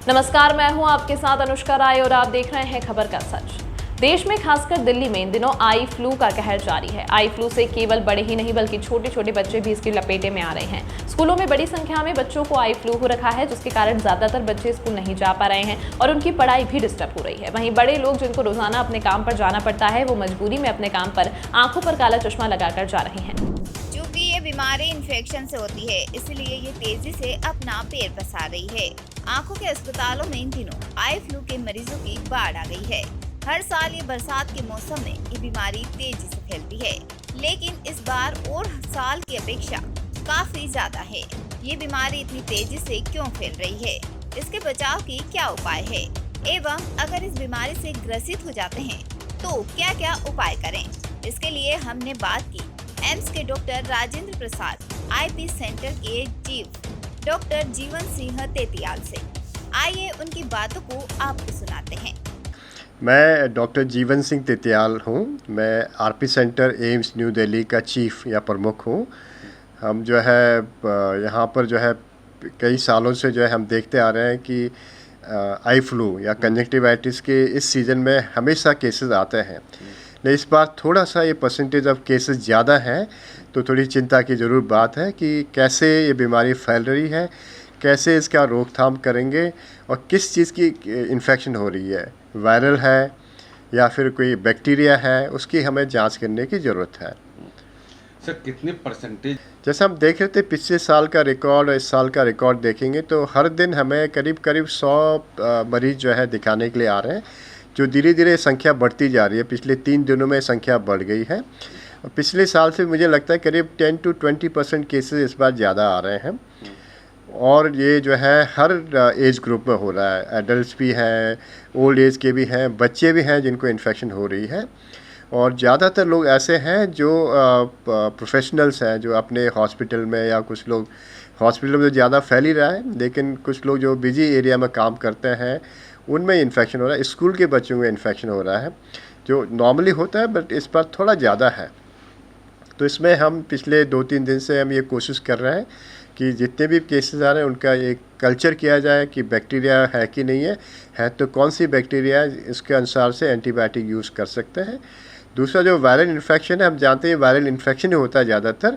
नमस्कार, मैं हूं आपके साथ अनुष्का राय और आप देख रहे हैं खबर का सच। देश में खासकर दिल्ली में इन दिनों आई फ्लू का कहर जारी है। आई फ्लू से केवल बड़े ही नहीं बल्कि छोटे छोटे बच्चे भी इसकी लपेटे में आ रहे हैं। स्कूलों में बड़ी संख्या में बच्चों को आई फ्लू हो रखा है, जिसके कारण ज्यादातर बच्चे स्कूल नहीं जा पा रहे हैं और उनकी पढ़ाई भी डिस्टर्ब हो रही है। वहीं बड़े लोग जिनको रोजाना अपने काम पर जाना पड़ता है, वो मजबूरी में अपने काम पर आंखों पर काला चश्मा लगाकर जा रहे हैं। क्योंकि ये बीमारी इन्फेक्शन से होती है, इसलिए ये तेजी से अपना पैर पसार रही है। आंखों के अस्पतालों में इन दिनों आई फ्लू के मरीजों की बाढ़ आ गई है। हर साल ये बरसात के मौसम में ये बीमारी तेजी से फैलती है, लेकिन इस बार और साल की अपेक्षा काफी ज्यादा है। ये बीमारी इतनी तेजी से क्यों फैल रही है, इसके बचाव की क्या उपाय है, एवं अगर इस बीमारी से ग्रसित हो जाते हैं तो क्या क्या उपाय करें। इसके लिए हमने बात की एम्स के doctor Rajendra Prasad IP centre के चीफ डॉक्टर जीवन सिंह तेतियाल से। आइए उनकी बातों को आपको सुनाते हैं। मैं डॉक्टर जीवन सिंह तेतियाल हूँ। मैं RP centre AIIMS new Delhi का चीफ या प्रमुख हूँ। हम जो है यहाँ पर जो है कई सालों से जो है हम देखते आ रहे हैं कि आई फ्लू या कंजक्टिवाइटिस के इस सीज़न में हमेशा केसेस आते हैं, लेकिन इस बार थोड़ा सा ये परसेंटेज ऑफ केसेस ज़्यादा है, तो थोड़ी चिंता की ज़रूर बात है कि कैसे ये बीमारी फैल रही है, कैसे इसका रोकथाम करेंगे और किस चीज़ की इन्फेक्शन हो रही है, वायरल है या फिर कोई बैक्टीरिया है, उसकी हमें जांच करने की ज़रूरत है। सर कितने परसेंटेज? जैसे हम देख रहे थे पिछले साल का रिकॉर्ड और इस साल का रिकॉर्ड देखेंगे तो हर दिन हमें करीब 100 मरीज जो है दिखाने के लिए आ रहे हैं, जो धीरे धीरे संख्या बढ़ती जा रही है। पिछले 3 दिनों में संख्या बढ़ गई है और पिछले साल से मुझे लगता है करीब 10 to 20% केसेस इस बार ज़्यादा आ रहे हैं और ये जो है हर एज ग्रुप में हो रहा है। एडल्ट भी हैं, ओल्ड एज के भी हैं, बच्चे भी हैं जिनको इन्फेक्शन हो रही है और ज़्यादातर लोग ऐसे हैं जो प्रोफेशनल्स हैं, जो अपने हॉस्पिटल में या कुछ लोग हॉस्पिटल में तो ज़्यादा फैल ही रहा है, लेकिन कुछ लोग जो बिजी एरिया में काम करते हैं उनमें इन्फेक्शन हो रहा है। स्कूल के बच्चों में इन्फेक्शन हो रहा है जो नॉर्मली होता है, बट इस पर थोड़ा ज़्यादा है। तो इसमें हम पिछले 2-3 दिन से हम ये कोशिश कर रहे हैं कि जितने भी केसेस आ रहे हैं उनका एक कल्चर किया जाए कि बैक्टीरिया है कि नहीं है तो कौन सी बैक्टीरिया है, इसके अनुसार से एंटीबायोटिक यूज़ कर सकते हैं। दूसरा जो वायरल इन्फेक्शन है, हम जानते हैं वायरल इन्फेक्शन ही होता है ज़्यादातर,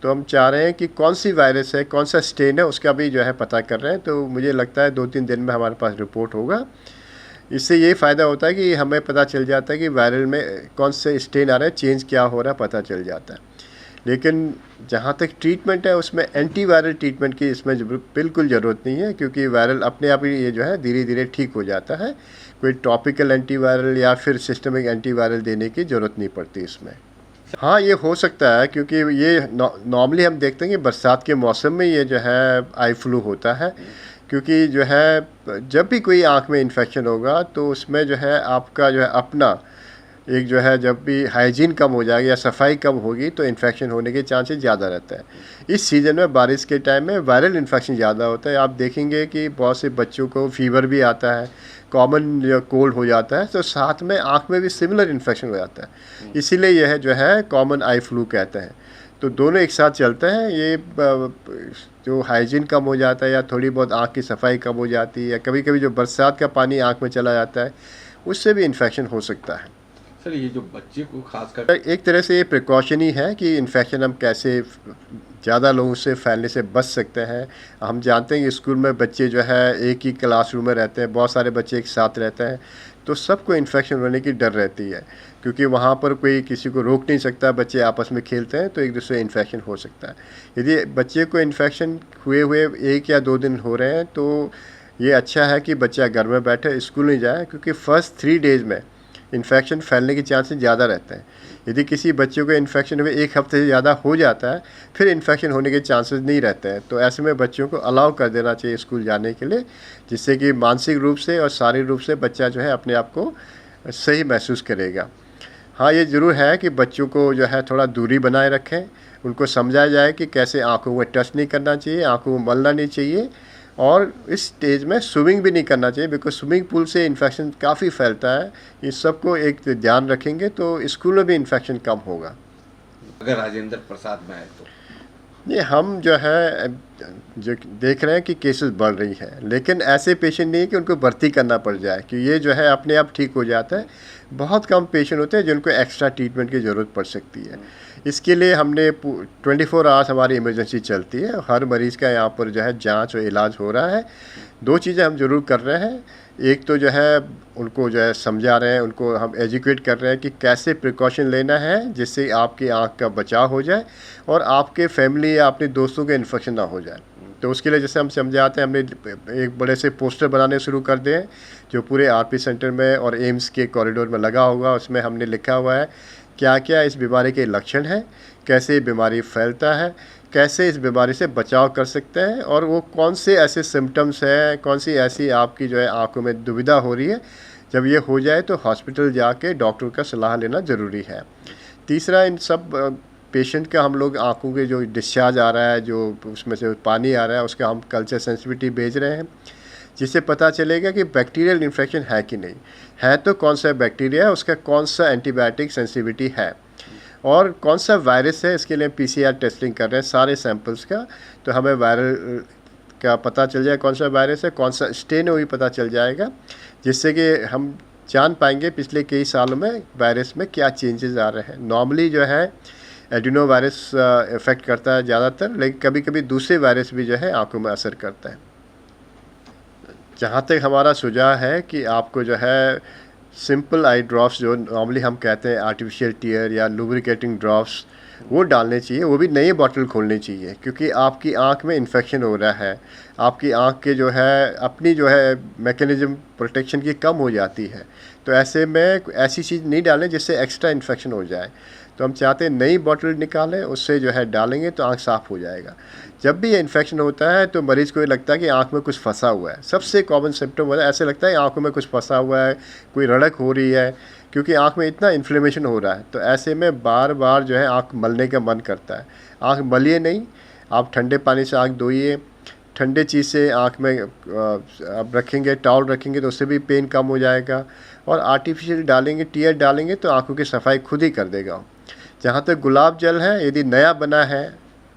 तो हम चाह रहे हैं कि कौन सी वायरस है, कौन सा स्ट्रेन है, उसका भी जो है पता कर रहे हैं। तो मुझे लगता है 2-3 दिन में हमारे पास रिपोर्ट होगा। इससे ये फ़ायदा होता है कि हमें पता चल जाता है कि वायरल में कौन से स्ट्रेन आ रहे हैं, चेंज क्या हो रहा है, पता चल जाता है। लेकिन जहाँ तक ट्रीटमेंट है उसमें एंटीवायरल ट्रीटमेंट की इसमें बिल्कुल ज़रूरत नहीं है, क्योंकि वायरल अपने आप ही ये जो है धीरे धीरे ठीक हो जाता है। कोई टॉपिकल एंटीवायरल या फिर सिस्टमिक एंटीवायरल देने की ज़रूरत नहीं पड़ती इसमें। हाँ, ये हो सकता है क्योंकि ये नॉर्मली हम देखते हैं कि बरसात के मौसम में ये जो है आई फ्लू होता है, क्योंकि जो है जब भी कोई आँख में इन्फेक्शन होगा तो उसमें जो है आपका जो है अपना एक जो है जब भी हाइजीन कम हो जाएगी या सफाई कम होगी तो इन्फेक्शन होने के चांसेस ज़्यादा रहता है। इस सीज़न में बारिश के टाइम में वायरल इन्फेक्शन ज़्यादा होता है। आप देखेंगे कि बहुत से बच्चों को फीवर भी आता है, कॉमन जो कोल्ड हो जाता है, तो साथ में आँख में भी सिमिलर इन्फेक्शन हो जाता है। इसीलिए यह जो है कॉमन आई फ्लू कहते हैं। तो दोनों एक साथ चलते हैं। ये जो हाइजीन कम हो जाता है या थोड़ी बहुत आँख की सफाई कम हो जाती है या कभी कभी जो बरसात का पानी आँख में चला जाता है, उससे भी इन्फेक्शन हो सकता है। सर ये जो बच्चे को खासकर एक तरह से ये प्रिकॉशन ही है कि इन्फेक्शन हम कैसे ज़्यादा लोगों से फैलने से बच सकते हैं। हम जानते हैं कि स्कूल में बच्चे जो है एक ही क्लासरूम में रहते हैं, बहुत सारे बच्चे एक साथ रहते हैं, तो सबको इन्फेक्शन होने की डर रहती है, क्योंकि वहाँ पर कोई किसी को रोक नहीं सकता। बच्चे आपस में खेलते हैं तो एक दूसरे से इन्फेक्शन हो सकता है। यदि बच्चे को इन्फेक्शन हुए 1 या 2 दिन हो रहे हैं तो ये अच्छा है कि बच्चा घर में बैठे, स्कूल नहीं जाए, क्योंकि फर्स्ट 3 डेज़ में इन्फेक्शन फैलने के चांसेस ज़्यादा रहते हैं। यदि किसी बच्चे को इन्फेक्शन हुए 1 हफ्ते से ज़्यादा हो जाता है, फिर इन्फेक्शन होने के चांसेस नहीं रहते हैं। तो ऐसे में बच्चों को अलाउ कर देना चाहिए स्कूल जाने के लिए, जिससे कि मानसिक रूप से और शारीरिक रूप से बच्चा जो है अपने आप को सही महसूस करेगा। हाँ, ये ज़रूर है कि बच्चों को जो है थोड़ा दूरी बनाए रखें, उनको समझाया जाए कि कैसे आँखों में टच नहीं करना चाहिए, आँखों में मलना नहीं चाहिए और इस स्टेज में स्विमिंग भी नहीं करना चाहिए, बिकॉज स्विमिंग पूल से इन्फेक्शन काफ़ी फैलता है। इस सब को एक ध्यान रखेंगे तो स्कूल में भी इन्फेक्शन कम होगा। अगर राजेंद्र प्रसाद में आए तो ये हम जो है जो देख रहे हैं कि केसेस बढ़ रही हैं, लेकिन ऐसे पेशेंट नहीं है कि उनको भर्ती करना पड़ जाए कि ये जो है अपने आप ठीक हो जाता है। बहुत कम पेशेंट होते हैं जिनको एक्स्ट्रा ट्रीटमेंट की ज़रूरत पड़ सकती है। इसके लिए हमने 24 आवर्स हमारी इमरजेंसी चलती है। हर मरीज़ का यहाँ पर जो है जांच और इलाज हो रहा है। दो चीज़ें हम ज़रूर कर रहे हैं। एक तो जो है उनको जो है समझा रहे हैं, उनको हम एजुकेट कर रहे हैं कि कैसे प्रिकॉशन लेना है जिससे आपकी आँख का बचाव हो जाए और आपके फैमिली या अपने दोस्तों के इन्फेक्शन ना हो जाए। तो उसके लिए जैसे हम समझाते हैं, हमने एक बड़े से पोस्टर बनाने शुरू कर दिए जो पूरे आरपी सेंटर में और एम्स के कॉरिडोर में लगा होगा। उसमें हमने लिखा हुआ है क्या क्या इस बीमारी के लक्षण हैं, कैसे ये बीमारी फैलता है, कैसे इस बीमारी से बचाव कर सकते हैं और वो कौन से ऐसे सिम्टम्स हैं, कौन सी ऐसी आपकी जो है आँखों में दुविधा हो रही है। जब ये हो जाए तो हॉस्पिटल जाके डॉक्टर का सलाह लेना ज़रूरी है। तीसरा, इन सब पेशेंट का हम लोग आँखों के जो डिस्चार्ज आ रहा है, जो उसमें से पानी आ रहा है, उसका हम कल्चर सेंसिटिविटी भेज रहे हैं जिससे पता चलेगा कि बैक्टीरियल इन्फेक्शन है कि नहीं है, तो कौन सा बैक्टीरिया है, उसका कौन सा एंटीबायोटिक सेंसिटिविटी है और कौन सा वायरस है। इसके लिए पीसीआर टेस्टिंग कर रहे हैं सारे सैंपल्स का, तो हमें वायरल का पता चल जाए कौन सा वायरस है, कौन सा स्टेन है, वो भी पता चल जाएगा, जिससे कि हम जान पाएंगे पिछले कई सालों में वायरस में क्या चेंजेस आ रहे हैं। नॉर्मली जो है एडिनो वायरस इफ़ेक्ट करता है ज़्यादातर, लेकिन कभी कभी दूसरे वायरस भी जो है आँखों में असर करता है। जहाँ तक हमारा सुझाव है कि आपको जो है सिंपल आई ड्रॉप्स, जो नॉर्मली हम कहते हैं आर्टिफिशियल टीयर या लुब्रिकेटिंग ड्रॉप्स, वो डालने चाहिए। वो भी नई बॉटल खोलनी चाहिए क्योंकि आपकी आंख में इन्फेक्शन हो रहा है, आपकी आंख के जो है अपनी जो है मैकेनिज्म प्रोटेक्शन की कम हो जाती है। तो ऐसे में ऐसी चीज़ नहीं डालें जिससे एक्स्ट्रा इन्फेक्शन हो जाए। तो हम चाहते हैं नई बॉटल निकालें, उससे जो है डालेंगे तो आंख साफ़ हो जाएगा। जब भी ये इन्फेक्शन होता है तो मरीज़ को ये लगता है कि आंख में कुछ फंसा हुआ है। सबसे कॉमन सिम्टम होता है, ऐसे लगता है आंखों में कुछ फंसा हुआ है, कोई रड़क हो रही है, क्योंकि आंख में इतना इन्फ्लेमेशन हो रहा है। तो ऐसे में बार बार जो है आंख मलने का मन करता है। आंख मलिए नहीं, आप ठंडे पानी से आंख धोइए। ठंडे चीज़ से आंख में आप रखेंगे, टॉवल रखेंगे तो उससे भी पेन कम हो जाएगा। और आर्टिफिशियल डालेंगे, टीयर डालेंगे तो आंखों की सफाई खुद ही कर देगा। जहाँ तक गुलाब जल है, यदि नया बना है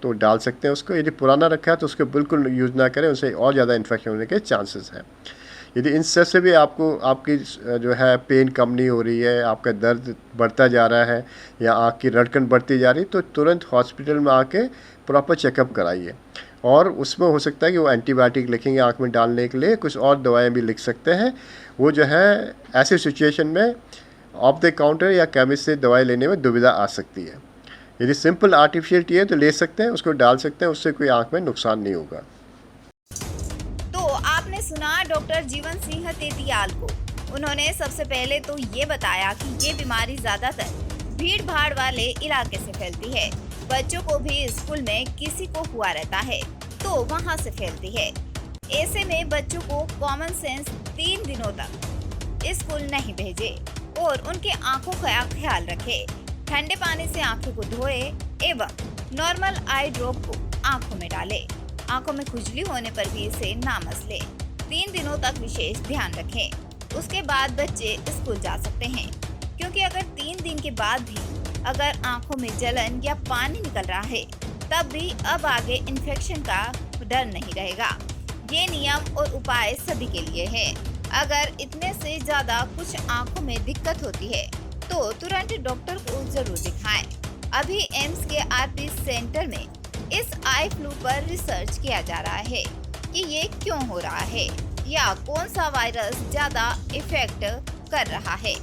तो डाल सकते हैं उसको, यदि पुराना रखा है तो उसको बिल्कुल यूज़ ना करें, उससे और ज़्यादा इन्फेक्शन होने के चांसेस हैं। यदि इन सब से भी आपकी जो है पेन कम नहीं हो रही है, आपका दर्द बढ़ता जा रहा है या आँख की रड़कन बढ़ती जा रही, तो तुरंत हॉस्पिटल में आके प्रॉपर चेकअप कराइए। और उसमें हो सकता है कि वो एंटीबायोटिक लिखेंगे आँख में डालने के लिए, कुछ और दवाएँ भी लिख सकते हैं। वो जो है ऐसे सिचुएशन में ऑफ द काउंटर या केमिस्ट से दवाई लेने में दुविधा आ सकती है। यदि सिंपल आर्टिफिशियल टी है तो ले सकते हैं, उसको डाल सकते हैं, उससे कोई आंख में नुकसान नहीं होगा। तो आपने सुना डॉक्टर जीवन सिंह तेतियाल को। उन्होंने सबसे पहले तो ये बताया कि ये बीमारी ज्यादातर भीड़ भाड़ वाले इलाके से फैलती है। बच्चों को भी स्कूल में किसी को हुआ रहता है तो वहाँ से फैलती है। ऐसे में बच्चों को कॉमन सेंस 3 दिनों तक स्कूल नहीं भेजे और उनके आंखों का ख्याल रखे। ठंडे पानी से आंखों को धोए एवं नॉर्मल आई ड्रॉप को आंखों में डाले। आंखों में खुजली होने पर भी इसे ना मसले। 3 दिनों तक विशेष ध्यान रखें। उसके बाद बच्चे स्कूल जा सकते हैं, क्योंकि अगर 3 दिन के बाद भी अगर आंखों में जलन या पानी निकल रहा है तब भी अब आगे इन्फेक्शन का डर नहीं रहेगा। ये नियम और उपाय सभी के लिए है। अगर इतने से ज्यादा कुछ आंखों में दिक्कत होती है तो तुरंत डॉक्टर को जरूर दिखाएं। अभी एम्स के आरपी सेंटर में इस आई फ्लू पर रिसर्च किया जा रहा है कि ये क्यों हो रहा है या कौन सा वायरस ज्यादा इफेक्ट कर रहा है।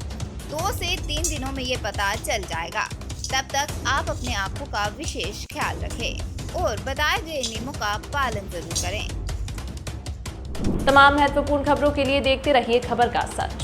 2 से 3 दिनों में ये पता चल जाएगा। तब तक आप अपने आंखों का विशेष ख्याल रखें और बताए गए नियमों का पालन जरूर करें। तमाम महत्वपूर्ण खबरों के लिए देखते रहिए खबर का सच।